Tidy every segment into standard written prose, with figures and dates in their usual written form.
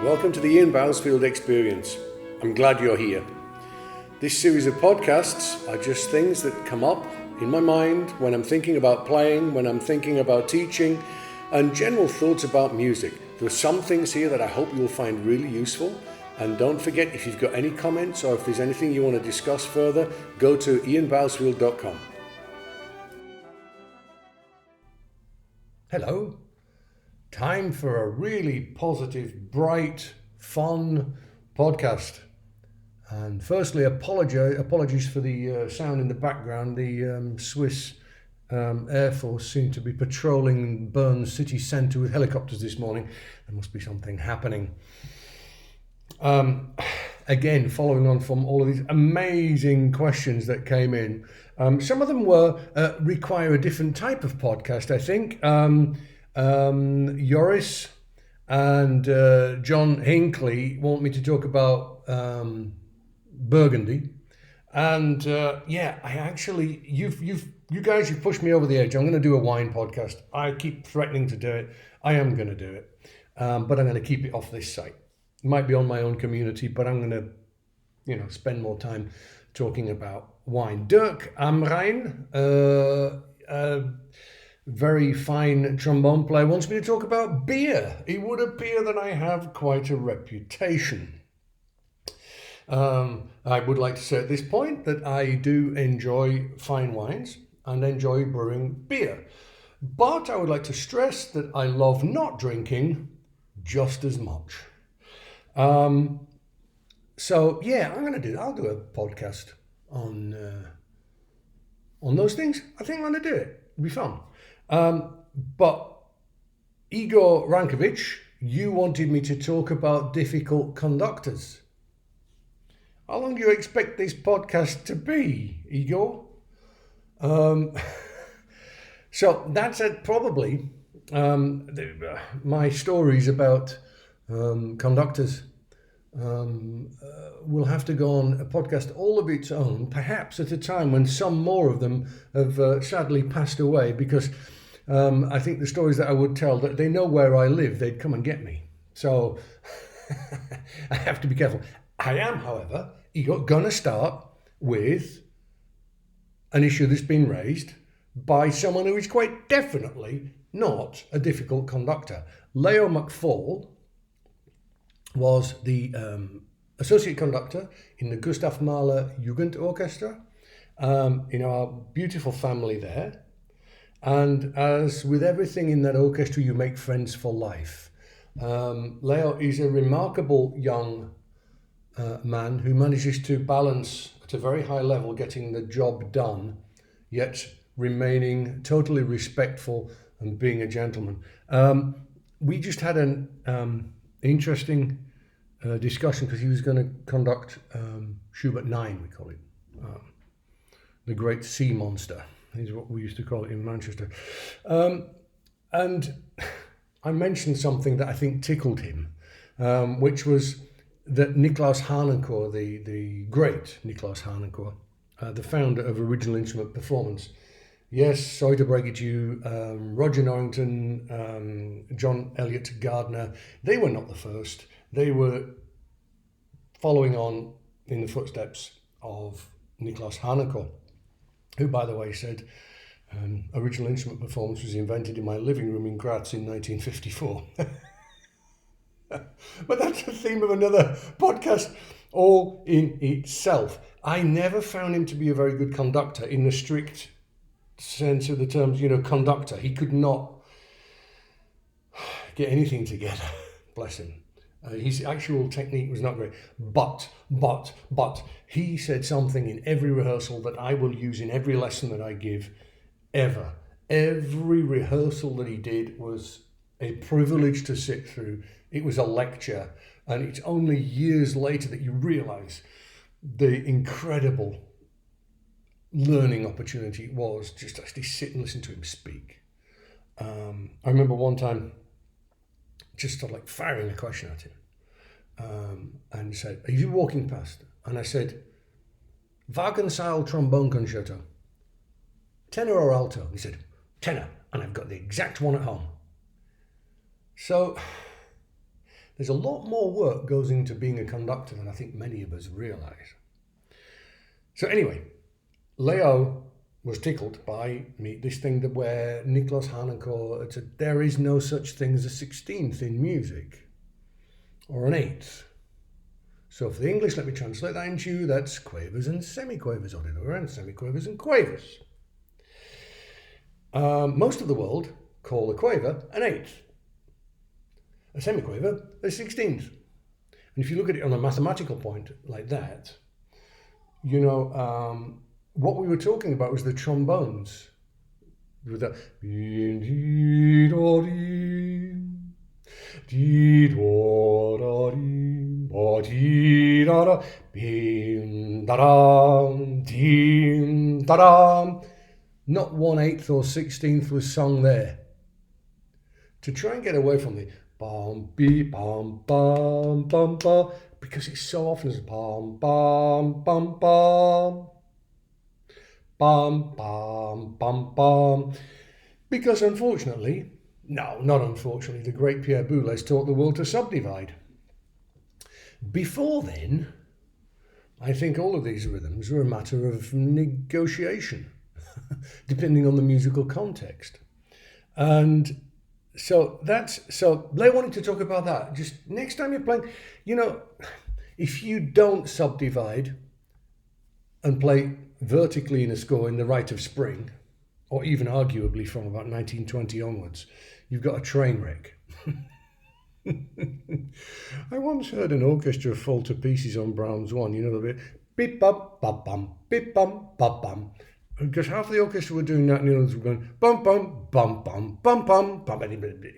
Welcome to the Ian Bousfield Experience. I'm glad you're here. This series of podcasts are just things that come up in my mind when I'm thinking about playing, when I'm thinking about teaching, and general thoughts about music. There are some things here that I hope you'll find really useful. And don't forget, if you've got any comments or if there's anything you want to discuss further, go to ianbousfield.com. Hello. Time for a really positive, bright, fun podcast. And firstly, apologies for the sound in the background. The Swiss Air Force seem to be patrolling Bern city centre with helicopters this morning. There must be something happening. Again, following on from all of these amazing questions that came in. Some of them require a different type of podcast, I think. Joris and John Hinckley want me to talk about Burgundy, and you guys pushed me over the edge. I'm going to do a wine podcast. I keep threatening to do it. I am going to do it, but I'm going to keep it off this site. It might be on my own community, but I'm going to, spend more time talking about wine. Dirk Amrein, very fine trombone player, wants me to talk about beer. It would appear that I have quite a reputation. I would like to say at this point that I do enjoy fine wines and enjoy brewing beer. But I would like to stress that I love not drinking just as much. I'll do a podcast on those things. I think I'm going to do it. It'll be fun. But Igor Rankovic, you wanted me to talk about difficult conductors. How long do you expect this podcast to be, Igor? So that's probably my stories about conductors will have to go on a podcast all of its own, perhaps at a time when some more of them have sadly passed away, because I think the stories that I would tell, that they know where I live, they'd come and get me. So I have to be careful. I am, however, going to start with an issue that's been raised by someone who is quite definitely not a difficult conductor. Leo McFall was the associate conductor in the Gustav Mahler Jugendorchestra, in our beautiful family there. And as with everything in that orchestra, you make friends for life. Leo is a remarkable young man who manages to balance at a very high level getting the job done, yet remaining totally respectful and being a gentleman. We just had an interesting discussion because he was going to conduct Schubert 9, we call it, the great sea monster is what we used to call it in Manchester. And I mentioned something that I think tickled him, which was that Niklaus Harnoncourt, the great Niklaus Harnoncourt, the founder of Original Instrument Performance. Yes, sorry to break it to you, Roger Norrington, John Elliott Gardner, they were not the first. They were following on in the footsteps of Niklaus Harnoncourt, who, by the way, said Original Instrument Performance was invented in my living room in Graz in 1954. But that's the theme of another podcast all in itself. I never found him to be a very good conductor in the strict sense of the terms, conductor. He could not get anything together, bless him. His actual technique was not great, but he said something in every rehearsal that I will use in every lesson that I give ever. Every rehearsal that he did was a privilege to sit through. It was a lecture, and it's only years later that you realize the incredible learning opportunity it was just to actually sit and listen to him speak. I remember one time just sort of like firing a question at him, and said, "Are you walking past?" And I said, "Wagenseil trombone concerto, tenor or alto?" He said, "Tenor," and I've got the exact one at home. So There's a lot more work goes into being a conductor than I think many of us realise. So anyway, Leo was tickled by this thing that where Niklas Hanenko said there is no such thing as a 16th in music, or an 8th. So for the English, let me translate that into you. That's quavers and semiquavers, or the other way around, semiquavers and quavers. Most of the world call a quaver an 8th, a semiquaver a 16th. And if you look at it on a mathematical point like that, you know, what we were talking about was the trombones. With that, not 1/8 or 16th was sung there. To try and get away from the bum beep bum bum bum bum, because it's so often as bum bum bum bum bum bum bum bum. Because unfortunately, no, not unfortunately, the great Pierre Boulez taught the world to subdivide. Before then, I think all of these rhythms were a matter of negotiation, depending on the musical context. And so Blair wanted to talk about that. Just next time you're playing, you know, if you don't subdivide and play vertically in a score in the rite of spring, or even arguably from about 1920 onwards, you've got a train wreck. I once heard an orchestra fall to pieces on Brahms 1, you know, the bit beep bum bum bum beep bum bum bum. Because half the orchestra were doing that and the others were going bum bum bum bum bum bum bum.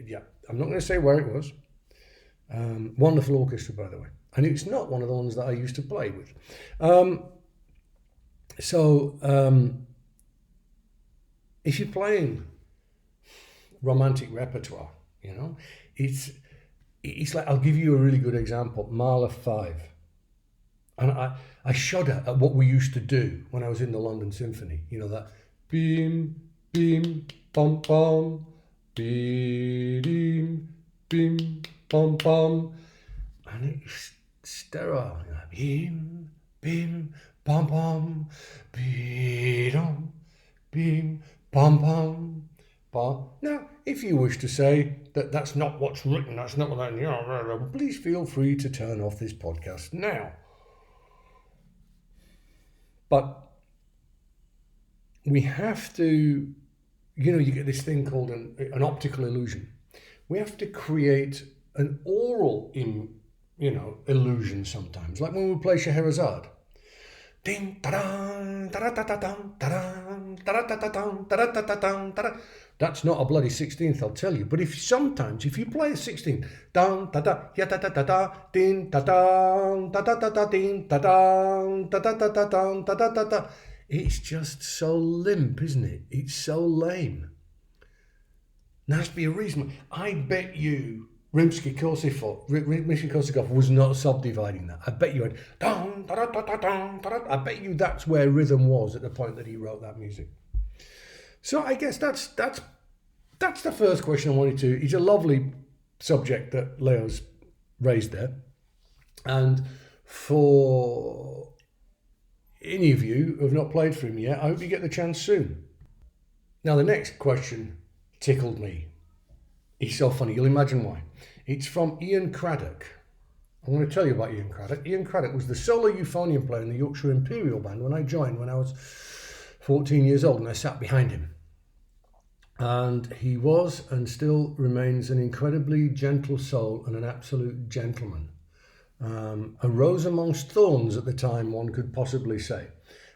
Yeah, I'm not going to say where it was. Wonderful orchestra, by the way. And it's not one of the ones that I used to play with. If you're playing romantic repertoire, you know, it's like, I'll give you a really good example, Mahler 5. And I shudder at what we used to do when I was in the London Symphony, you know, that beam, beam, bum, bum, beam, beam, bum, bum, and it's sterile, you know, beam, beam, bum, bum, beam, beam, bum, bum, bum. Now, if you wish to say that that's not what's written, that's not what that, you know, please feel free to turn off this podcast now. But we have to, you know, you get this thing called an optical illusion. We have to create an oral, illusion sometimes, like when we play Scheherazade. Ding, ta-dam, ta-da-ta-ta-dam, ta-dam, ta-da-ta-ta-dam, ta-da-ta-ta-dam, ta-da. That's not a bloody 16th, I'll tell you. But if you play a 16th, dam, ta-da, ya-ta-ta-ta-ta, din, ta-dam, ta-ta-ta-ta, din, ta-dam, ta-ta-ta-ta-dam, ta-da-ta-ta. It's just so limp, isn't it? It's so lame. There has to be a reason. I bet you Rimsky-Korsakov was not subdividing that. I bet you had dun, da, da, da, da, dun, da, da. I bet you that's where rhythm was at the point that he wrote that music. So I guess that's the first question I wanted to. It's a lovely subject that Leo's raised there, and for any of you who have not played for him yet, I hope you get the chance soon. Now the next question tickled me. It's so funny. You'll imagine why. It's from Ian Craddock. I'm going to tell you about Ian Craddock. Ian Craddock was the solo euphonium player in the Yorkshire Imperial Band when I joined when I was 14 years old, and I sat behind him. And he was and still remains an incredibly gentle soul and an absolute gentleman. A rose amongst thorns at the time, one could possibly say.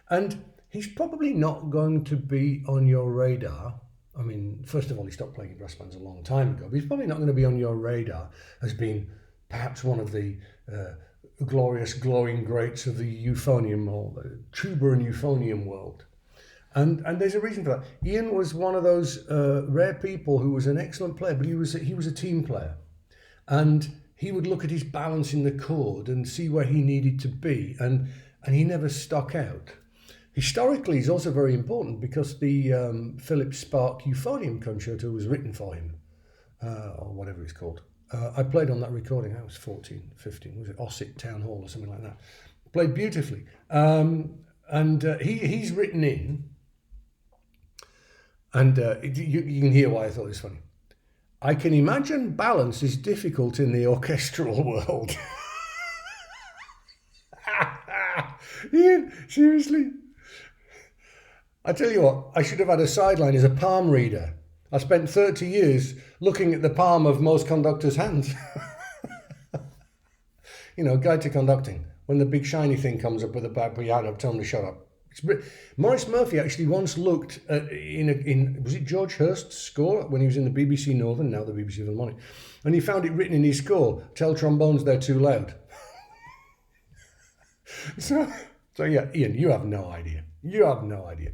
And he's probably not going to be on your radar. I mean, first of all, he stopped playing in brass bands a long time ago, but he's probably not going to be on your radar as being perhaps one of the glorious, glowing greats of the euphonium or the tuba and euphonium world. And there's a reason for that. Ian was one of those rare people who was an excellent player, but he was a team player. And he would look at his balance in the chord and see where he needed to be, and he never stuck out. Historically, he's also very important because the Philip Spark Euphonium Concerto was written for him, or whatever it's called. I played on that recording. I was 14, 15. Was it Ossett Town Hall or something like that? Played beautifully. He's written in, and you can hear why I thought it was funny. I can imagine balance is difficult in the orchestral world. Ian, seriously? I tell you what, I should have had a sideline as a palm reader. I spent 30 years looking at the palm of most conductors' hands. Guide to conducting. When the big shiny thing comes up with a bad piano, tell them to shut up. Maurice Murphy actually once looked at, was it George Hurst's score when he was in the BBC Northern, now the BBC Philharmonic, and he found it written in his score, tell trombones they're too loud. So yeah, Ian, you have no idea. You have no idea.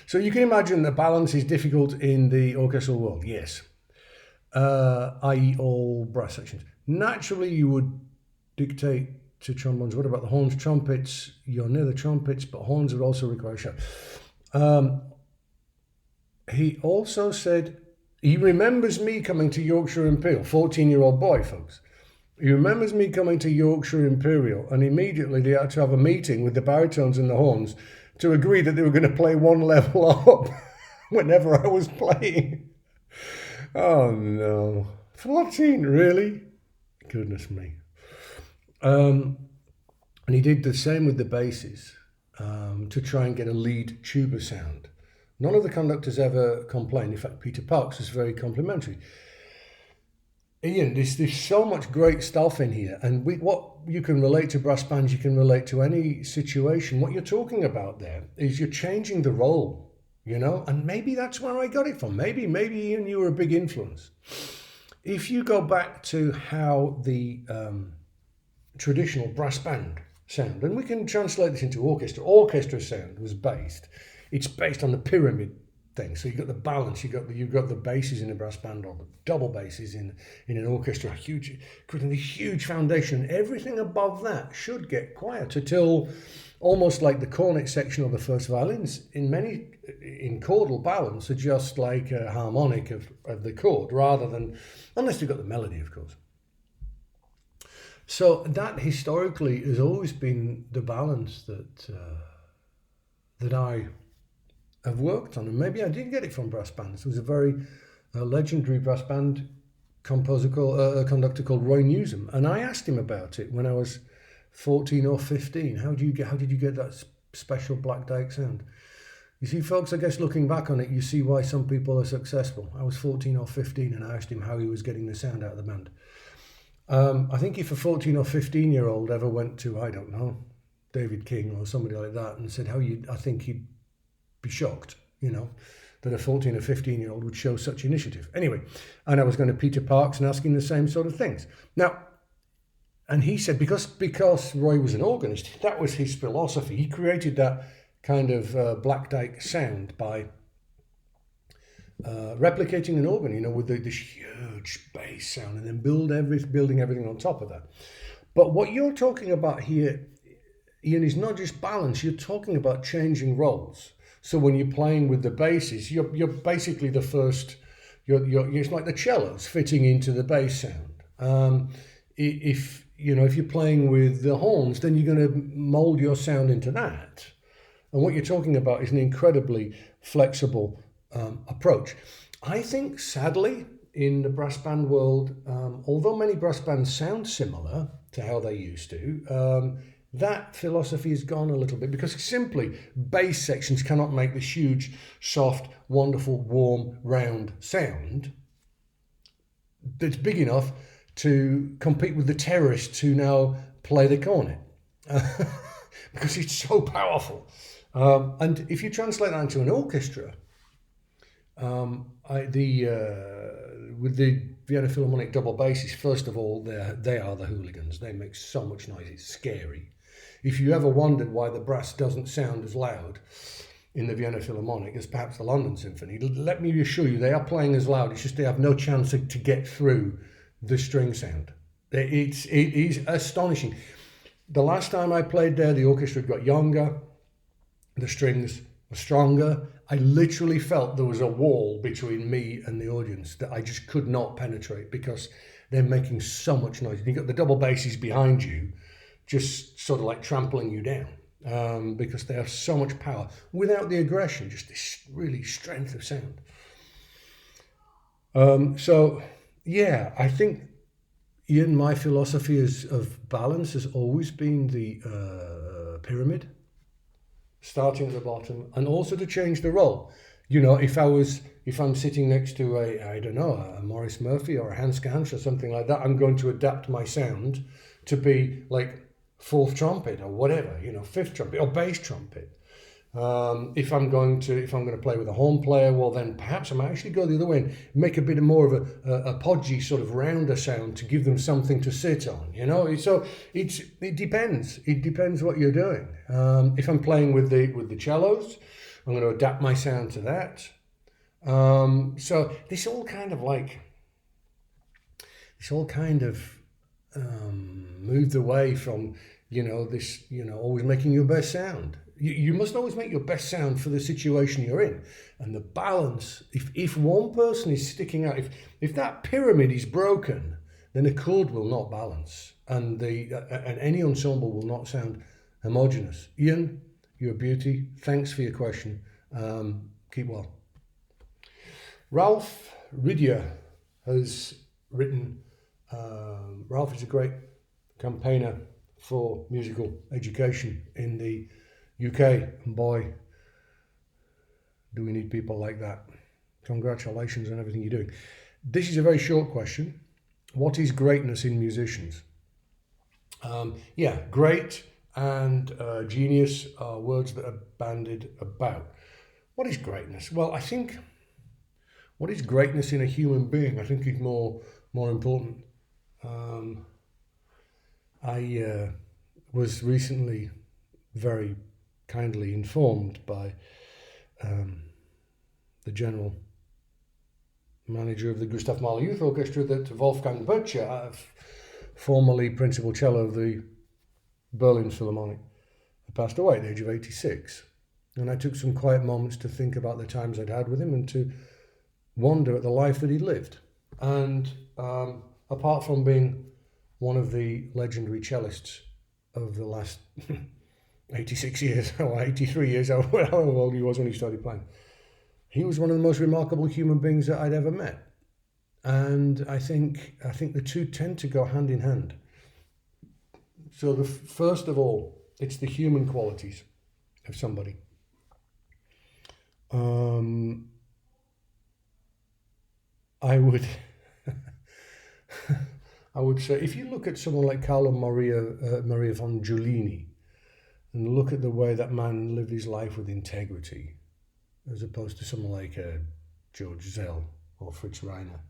So you can imagine that balance is difficult in the orchestral world, yes. I.e. all brass sections. Naturally, you would dictate to trombones. What about the horns, trumpets? You're near the trumpets, but horns would also require a shout. He also said he remembers me coming to Yorkshire Imperial, 14-year-old boy, folks. He remembers me coming to Yorkshire Imperial, and immediately they had to have a meeting with the baritones and the horns to agree that they were going to play one level up whenever I was playing. Oh no. 14, really? Goodness me. And he did the same with the basses to try and get a lead tuba sound. None of the conductors ever complained. In fact, Peter Parks was very complimentary. Ian, there's so much great stuff in here, and what you can relate to brass bands, you can relate to any situation. What you're talking about there is you're changing the role, and maybe that's where I got it from. Maybe Ian, you were a big influence. If you go back to how the traditional brass band sound, and we can translate this into orchestra sound was based. It's based on the pyramid thing. So you've got the balance, you've got the basses in a brass band, or the double basses in an orchestra, creating a huge foundation. Everything above that should get quieter till almost like the cornet section or the first violins in chordal balance are just like a harmonic of the chord, rather than, unless you've got the melody, of course. So that historically has always been the balance that I have worked on, and maybe I did get it from brass bands. There was a very legendary brass band conductor called Roy Newsom, and I asked him about it when I was 14 or 15. How did you get that special Black Dyke sound? You see, folks, I guess looking back on it, you see why some people are successful. I was 14 or 15, and I asked him how he was getting the sound out of the band. I think if a 14 or 15-year-old ever went to, I don't know, David King or somebody like that and said, I think he'd be shocked, that a 14 or 15-year-old would show such initiative. Anyway, and I was going to Peter Parks and asking the same sort of things. Now, and he said, because Roy was an organist, that was his philosophy. He created that kind of Black Dyke sound by replicating an organ, with this huge bass sound, and then building everything on top of that. But what you're talking about here, Ian, is not just balance. You're talking about changing roles. So when you're playing with the basses, you're basically the first. It's like the cellos fitting into the bass sound. If you're playing with the horns, then you're going to mold your sound into that. And what you're talking about is an incredibly flexible approach. I think, sadly, in the brass band world, although many brass bands sound similar to how they used to, that philosophy has gone a little bit, because simply bass sections cannot make this huge, soft, wonderful, warm, round sound that's big enough to compete with the terrorists who now play the cornet, because it's so powerful. And if you translate that into an orchestra, with the Vienna Philharmonic double basses, first of all, they are the hooligans. They make so much noise, it's scary. If you ever wondered why the brass doesn't sound as loud in the Vienna Philharmonic as perhaps the London Symphony, let me assure you, they are playing as loud. It's just they have no chance to get through the string sound. It is astonishing. The last time I played there, the orchestra got younger, the strings were stronger, I literally felt there was a wall between me and the audience that I just could not penetrate because they're making so much noise. You've got the double basses behind you, just sort of like trampling you down because they have so much power without the aggression, just this really strength of sound. So, yeah, I think, Ian, my philosophy of balance has always been the pyramid, starting at the bottom, and also to change the role. You know, if I'm sitting next to a Maurice Murphy or a Hans Gans or something like that, I'm going to adapt my sound to be like fourth trumpet or whatever, fifth trumpet or bass trumpet. If I'm going to play with a horn player, well then perhaps I might actually go the other way and make a bit more of a podgy sort of rounder sound to give them something to sit on. So it depends. It depends what you're doing. If I'm playing with the cellos, I'm going to adapt my sound to that. So this all kind of moved away from always making your best sound. You must always make your best sound for the situation you're in, and the balance. If one person is sticking out, if that pyramid is broken, then a chord will not balance, and any ensemble will not sound homogeneous. Ian, you're a beauty. Thanks for your question. Keep well. Ralph Ridier has written. Ralph is a great campaigner for musical education in the UK, and boy, do we need people like that. Congratulations on everything you're doing. This is a very short question. What is greatness in musicians? Great and genius are words that are bandied about. What is greatness? Well, I think what is greatness in a human being, I think is more important. I was recently very kindly informed by the general manager of the Gustav Mahler Youth Orchestra that Wolfgang Böttcher, formerly principal cello of the Berlin Philharmonic, had passed away at the age of 86. And I took some quiet moments to think about the times I'd had with him and to wonder at the life that he'd lived. And apart from being one of the legendary cellists of the last 86 years, or 83 years, however old he was when he started playing, he was one of the most remarkable human beings that I'd ever met. And I think the two tend to go hand in hand. So first of all, it's the human qualities of somebody. I would say, if you look at someone like Carlo Maria von Giulini, and look at the way that man lived his life with integrity, as opposed to someone like George Zell or Fritz Reiner,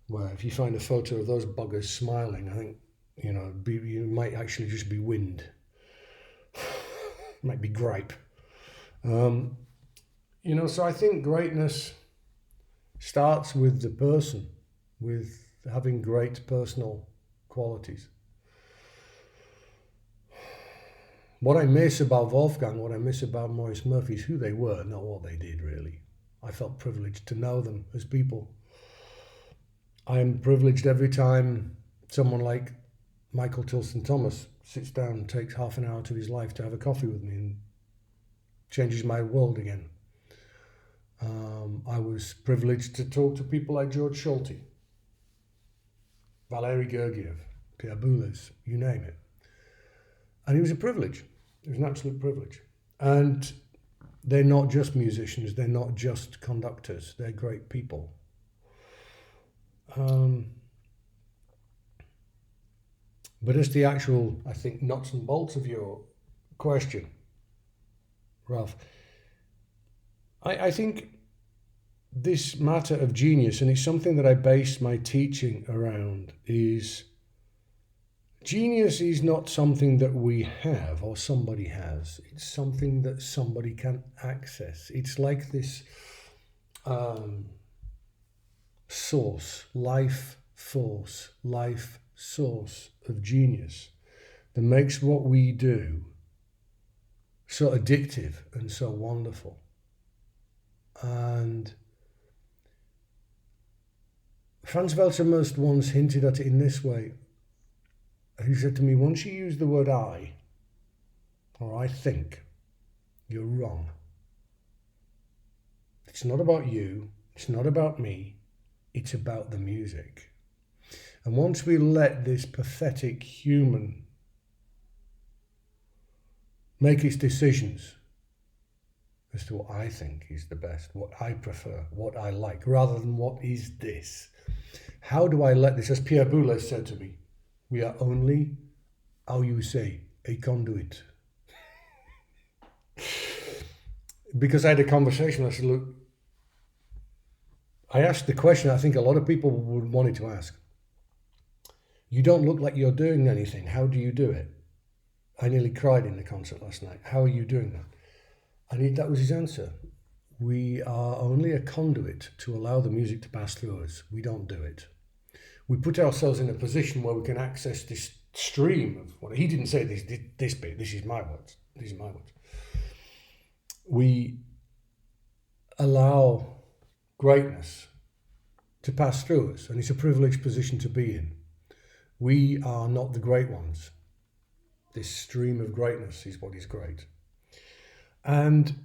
where if you find a photo of those buggers smiling, I think, you might actually just be wind. It might be gripe. So I think greatness starts with the person, with having great personal qualities. What I miss about Wolfgang, what I miss about Maurice Murphy is who they were, not what they did, really. I felt privileged to know them as people. I'm privileged every time someone like Michael Tilson Thomas sits down and takes half an hour of his life to have a coffee with me and changes my world again. I was privileged to talk to people like George Solti, Valery Gergiev, Pierre Boulez, you name it. And it was a privilege. It was an absolute privilege. And they're not just musicians, they're not just conductors, they're great people. But as the actual, I think, nuts and bolts of your question, Ralph, I think this matter of genius, and it's something that I base my teaching around, is genius is not something that we have or somebody has. It's something that somebody can access. It's like this source, life force, life source of genius that makes what we do so addictive and so wonderful. And Franz Welser once hinted at it in this way. He said to me, once you use the word I, or I think, you're wrong. It's not about you, it's not about me, it's about the music. And once we let this pathetic human make its decisions as to what I think is the best, what I prefer, what I like, rather than what is this. How do I let this, as Pierre Boulez said to me, we are only, how you say, a conduit. Because I had a conversation, I said, look, I asked the question I think a lot of people would want to ask. You don't look like you're doing anything. How do you do it? I nearly cried in the concert last night. How are you doing that? And that was his answer. We are only a conduit to allow the music to pass through us. We don't do it. We put ourselves in a position where we can access this stream of what he didn't say this bit. This is my words. These are my words. We allow greatness to pass through us, and it's a privileged position to be in. We are not the great ones. This stream of greatness is what is great. And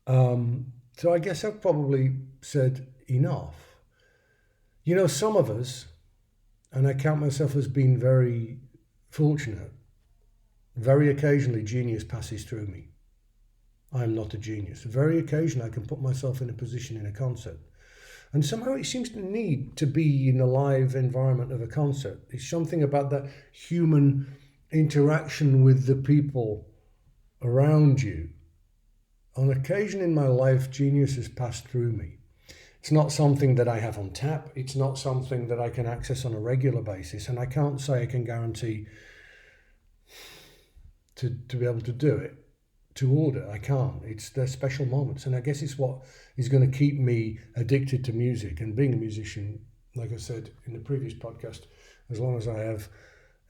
so I guess I've probably said enough. You know, some of us, and I count myself as being very fortunate, very occasionally genius passes through me. I am not a genius. Very occasionally I can put myself in a position in a concert. And somehow it seems to need to be in the live environment of a concert. It's something about that human interaction with the people around you. On occasion in my life, genius has passed through me. It's not something that I have on tap. It's not something that I can access on a regular basis. And I can't say I can guarantee to be able to do it. To order, I can't. They're special moments, and I guess it's what is going to keep me addicted to music and being a musician, like I said in the previous podcast, as long as I have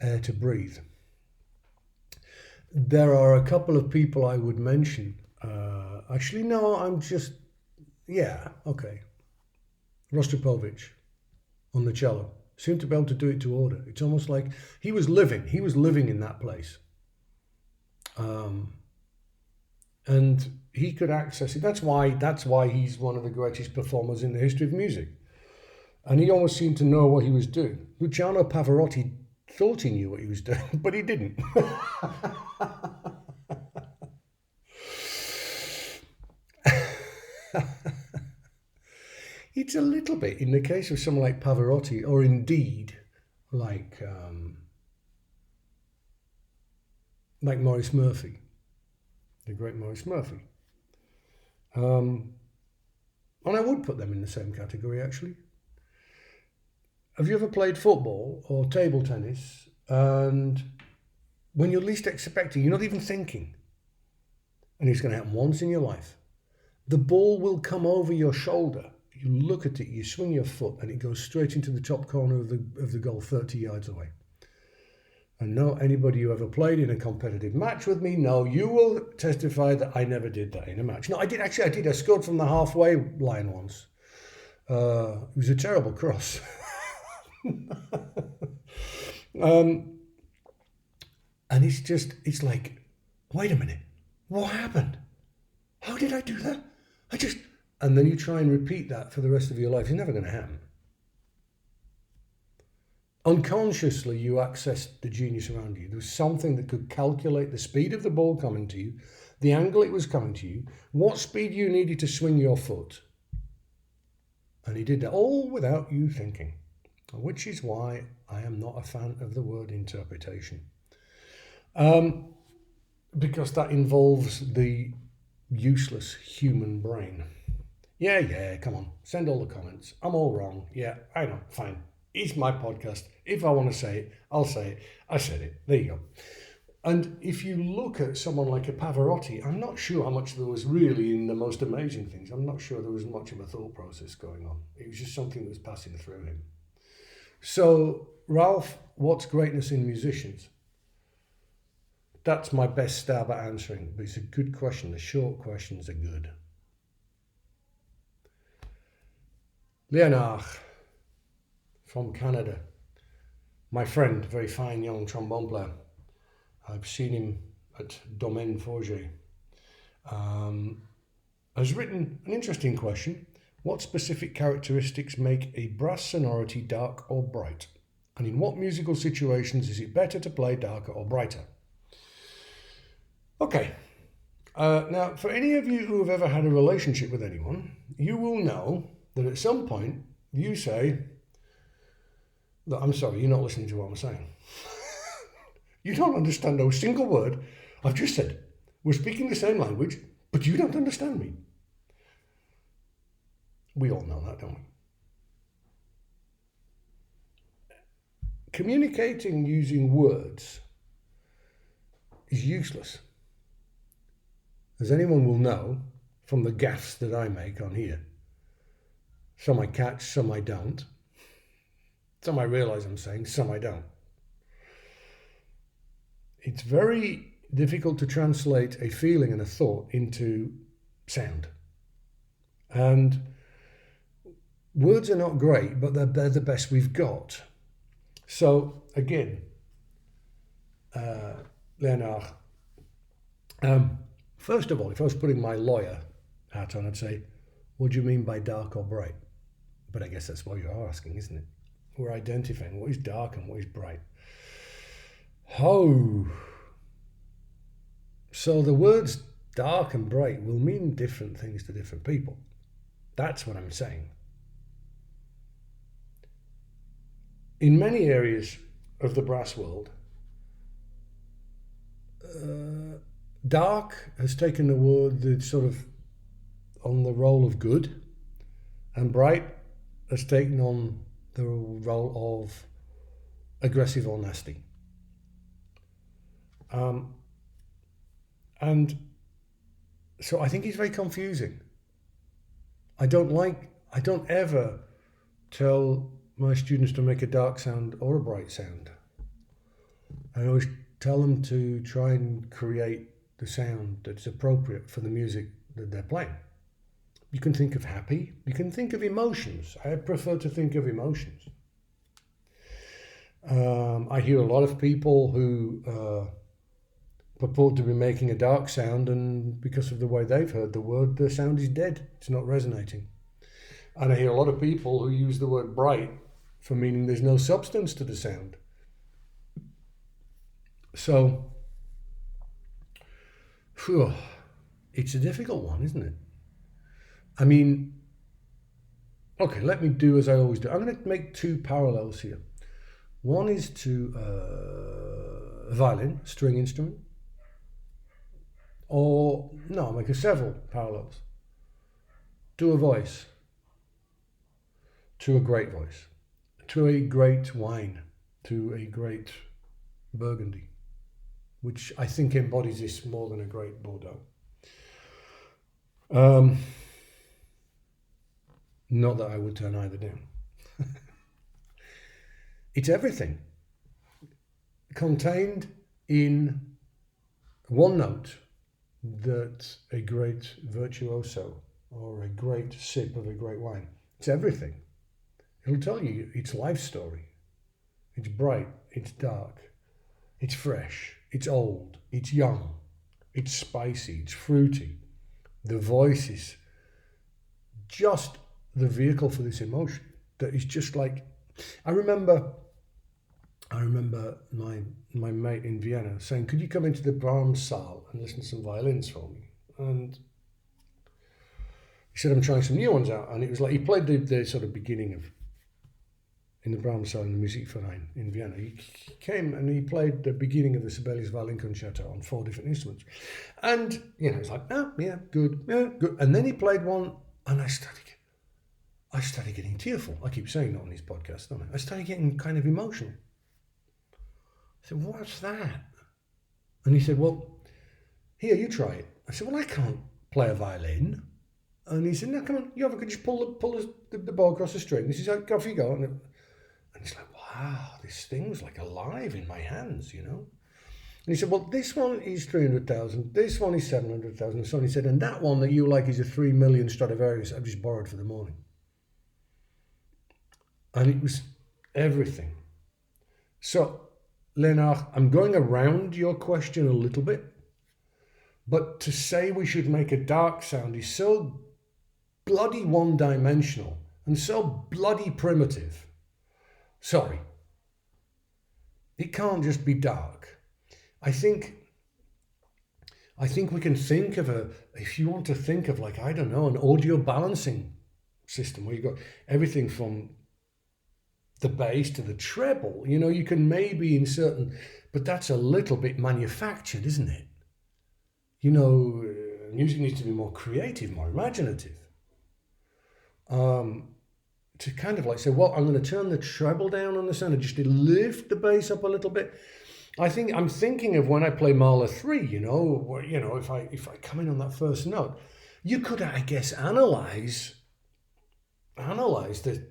air to breathe. There are a couple of people I would mention. Actually, no, Rostropovich on the cello seemed to be able to do it to order. It's almost like he was living in that place. And he could access it. That's why he's one of the greatest performers in the history of music. And he almost seemed to know what he was doing. Luciano Pavarotti thought he knew what he was doing, but he didn't. It's a little bit, in the case of someone like Pavarotti, or indeed like Maurice Murphy. The great Maurice Murphy. And I would put them in the same category, actually. Have you ever played football or table tennis, and when you're least expecting, you're not even thinking, and it's going to happen once in your life, the ball will come over your shoulder. You look at it, you swing your foot, and it goes straight into the top corner of the goal, 30 yards away. And no, anybody who ever played in a competitive match with me, no, you will testify that I never did that in a match. No, I did. I scored from the halfway line once. It was a terrible cross. And it's like, wait a minute, what happened? How did I do that? And then you try and repeat that for the rest of your life. It's never going to happen. Unconsciously, you accessed the genius around you. There was something that could calculate the speed of the ball coming to you, the angle it was coming to you, what speed you needed to swing your foot. And he did that all without you thinking, which is why I am not a fan of the word interpretation. Because that involves the useless human brain. Yeah, come on, send all the comments. I'm all wrong. Yeah, I know, fine. It's my podcast. If I want to say it, I'll say it. I said it. There you go. And if you look at someone like a Pavarotti, I'm not sure how much there was really in the most amazing things. I'm not sure there was much of a thought process going on. It was just something that was passing through him. So, Ralph, what's greatness in musicians? That's my best stab at answering, but it's a good question. The short questions are good. Leonard from Canada, my friend, very fine young trombone player. I've seen him at Domaine Forger. Has written an interesting question. What specific characteristics make a brass sonority dark or bright? And in what musical situations is it better to play darker or brighter? Okay. Now, for any of you who have ever had a relationship with anyone, you will know that at some point you say, I'm sorry, you're not listening to what I'm saying. You don't understand a single word I've just said. We're speaking the same language, but you don't understand me. We all know that, don't we? Communicating using words is useless. As anyone will know from the gaffes that I make on here. Some I catch, some I don't. Some I realise I'm saying, some I don't. It's very difficult to translate a feeling and a thought into sound. And words are not great, but they're the best we've got. So, again, Leonard, first of all, if I was putting my lawyer hat on, I'd say, what do you mean by dark or bright? But I guess that's what you're asking, isn't it? We're identifying what is dark and what is bright. Oh. So the words dark and bright will mean different things to different people. That's what I'm saying. In many areas of the brass world, dark has taken the word that's sort of on the role of good, and bright has taken on the role of aggressive or nasty. And so I think it's very confusing. I don't ever tell my students to make a dark sound or a bright sound. I always tell them to try and create the sound that's appropriate for the music that they're playing. You can think of happy, you can think of emotions. I prefer to think of emotions. I hear a lot of people who purport to be making a dark sound, and because of the way they've heard the word, the sound is dead. It's not resonating. And I hear a lot of people who use the word bright for meaning there's no substance to the sound. So, it's a difficult one, isn't it? I mean, okay, let me do as I always do. I'm going to make two parallels here. One is to a violin, string instrument. Or, no, I'll make several parallels. To a voice. To a great voice. To a great wine. To a great Burgundy. Which I think embodies this more than a great Bordeaux. Not that I would turn either down. It's everything contained in one note that a great virtuoso or a great sip of a great wine. It's everything. It'll tell you its life story. It's bright, it's dark, it's fresh, it's old, it's young, it's spicy, it's fruity. The voice is just the vehicle for this emotion that is just like, I remember my mate in Vienna saying, could you come into the Brahms Saal and listen to some violins for me? And he said, I'm trying some new ones out. And it was like, he played the sort of beginning of, in the Brahms Saal in the Musikverein in Vienna. He came and he played the beginning of the Sibelius Violin Concerto on 4 different instruments. And, you know, he's like, oh, yeah, good. And then he played one and I started getting tearful. I keep saying that on these podcasts, don't I? I started getting kind of emotional. I said, what's that? And he said, well, here, you try it. I said, well, I can't play a violin. And he said, no, come on, you have a just pull the bow across the string. This is how, off you go. And it's like, wow, this thing's like alive in my hands, you know? And he said, well, this one is 300,000, this one is 700,000, and so on. He said, and that one that you like is a 3 million Stradivarius I've just borrowed for the morning. and it was everything. So, Leonard, I'm going around your question a little bit, but to say we should make a dark sound is so bloody one-dimensional and so bloody primitive. Sorry. It can't just be dark. I think we can think of if you want to think of like, I don't know, an audio balancing system where you've got everything from the bass to the treble. You know, you can maybe in certain, but that's a little bit manufactured, isn't it? You know, music needs to be more creative, more imaginative. To kind of like say, well, I'm going to turn the treble down on the sound and just lift the bass up a little bit. I'm thinking of when I play Mahler 3, you know, where, you know, if I come in on that first note, you could, I guess, analyze the,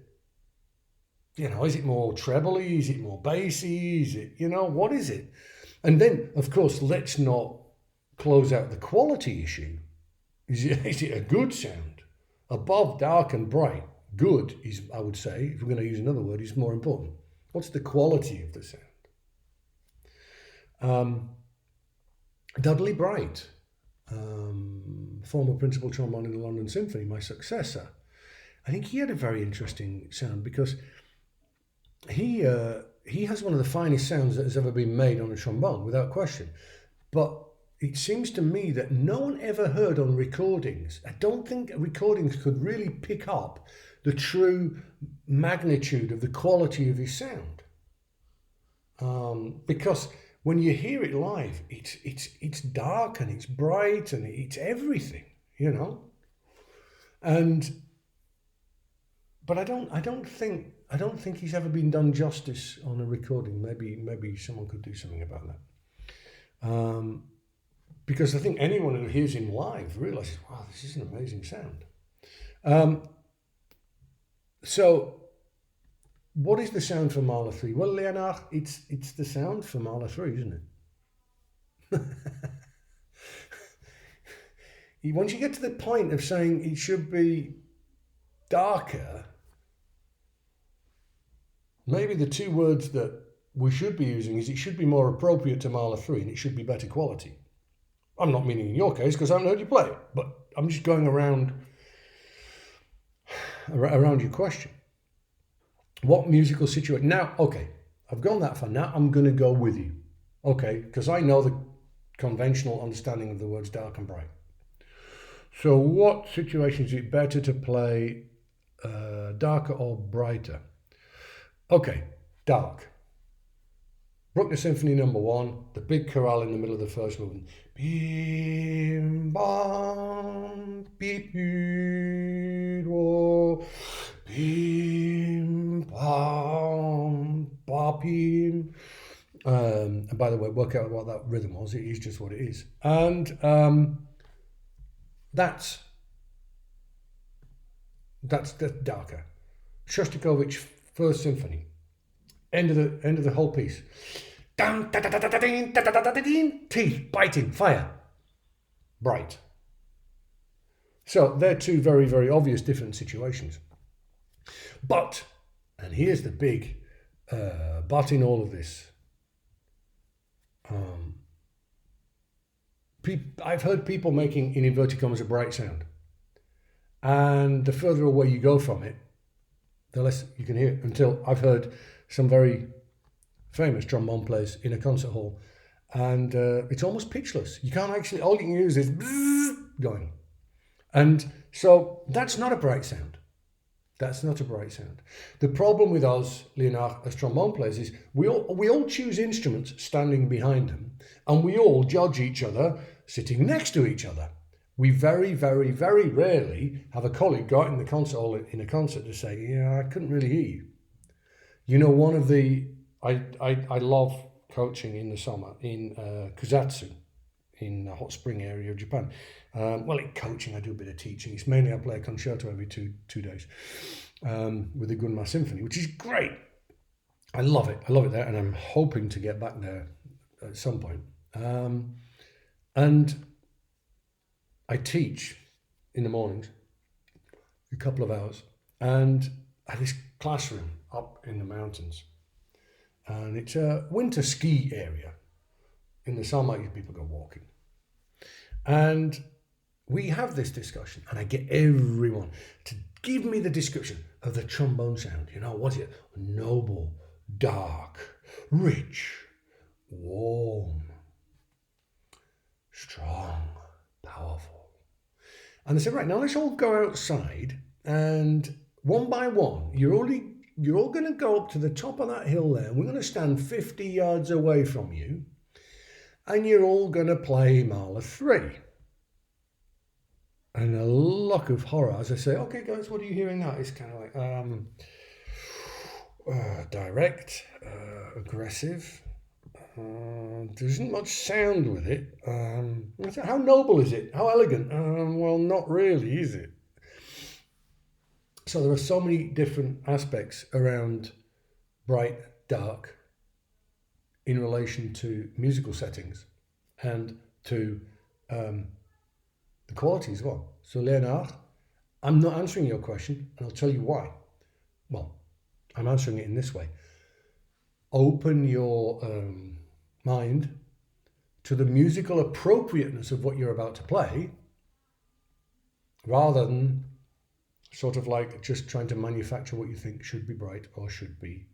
you know, is it more trebly? Is it more bassy? Is it, you know, what is it? And then, of course, let's not close out the quality issue. Is it a good sound? Above dark and bright, good is, I would say, if we're going to use another word, is more important. What's the quality of the sound? Dudley Bright, former principal trombone in the London Symphony, my successor, I think he had a very interesting sound because he has one of the finest sounds that has ever been made on a trombone, without question. But it seems to me that no one ever heard on recordings. I don't think recordings could really pick up the true magnitude of the quality of his sound, because when you hear it live, it's dark and it's bright and it's everything, you know. But I don't think he's ever been done justice on a recording. Maybe someone could do something about that. Because I think anyone who hears him live realizes, wow, this is an amazing sound. So, what is the sound for Mahler 3? Well, Leonard, it's the sound for Mahler 3, isn't it? Once you get to the point of saying it should be darker, maybe the two words that we should be using is it should be more appropriate to Mahler 3 and it should be better quality. I'm not meaning in your case because I haven't heard you play it, but I'm just going around your question. What musical situation? Now, okay, I've gone that far. Now I'm going to go with you, okay, because I know the conventional understanding of the words dark and bright. So what situation is it better to play darker or brighter? Okay, dark. Bruckner Symphony No. 1, the big chorale in the middle of the first movement. Bim, bam, beep, bim, bam, ba, bim. And by the way, work out what that rhythm was. It is just what it is. And that's the darker. Shostakovich First Symphony. End of the whole piece. Teeth biting, fire. Bright. So they're two very, very obvious different situations. But, and here's the big but in all of this. I've heard people making, in inverted commas, a bright sound. And the further away you go from it, the less you can hear, until I've heard some very famous trombone players in a concert hall, and it's almost pitchless. You can't actually, all you can use is going. And so that's not a bright sound. That's not a bright sound. The problem with us, Leonard, as trombone players is we all choose instruments standing behind them, and we all judge each other sitting next to each other. We very, very, very rarely have a colleague go out in the concert hall in a concert to say, yeah, I couldn't really hear you. You know, one of the, I love coaching in the summer in Kusatsu, in the hot spring area of Japan. In coaching, I do a bit of teaching. It's mainly I play a concerto every two days with the Gunma Symphony, which is great. I love it there, and I'm hoping to get back there at some point. And I teach in the mornings, a couple of hours, and I had this classroom up in the mountains, and it's a winter ski area. In the summer, people go walking. And we have this discussion, and I get everyone to give me the description of the trombone sound. Was it noble, dark, rich, warm, strong, powerful? And they said, right, now let's all go outside, and one by one, you're all going to go up to the top of that hill there, and we're going to stand 50 yards away from you, and you're all going to play Mahler 3. And a look of horror as I say, okay, guys, what are you hearing that? It's kind of like direct, aggressive. There isn't much sound with it. How noble is it? How elegant? Well, not really, is it? So there are so many different aspects around bright, dark, in relation to musical settings and to the quality as well. So Leonard, I'm not answering your question, and I'll tell you why. Well, I'm answering it in this way. Open your mind to the musical appropriateness of what you're about to play, rather than sort of like just trying to manufacture what you think should be bright or should be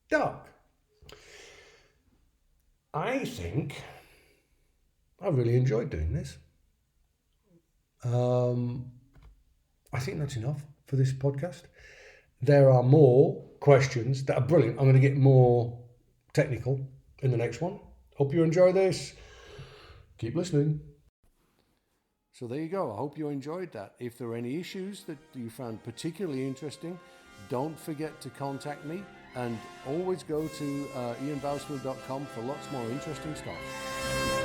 dark. I think I really enjoyed doing this. I think that's enough for this podcast. There are more questions that are brilliant. I'm going to get more technical in the next one. Hope you enjoy this. Keep listening. So there you go. I hope you enjoyed that. If there are any issues that you found particularly interesting, don't forget to contact me, and always go to ianbousfield.com for lots more interesting stuff.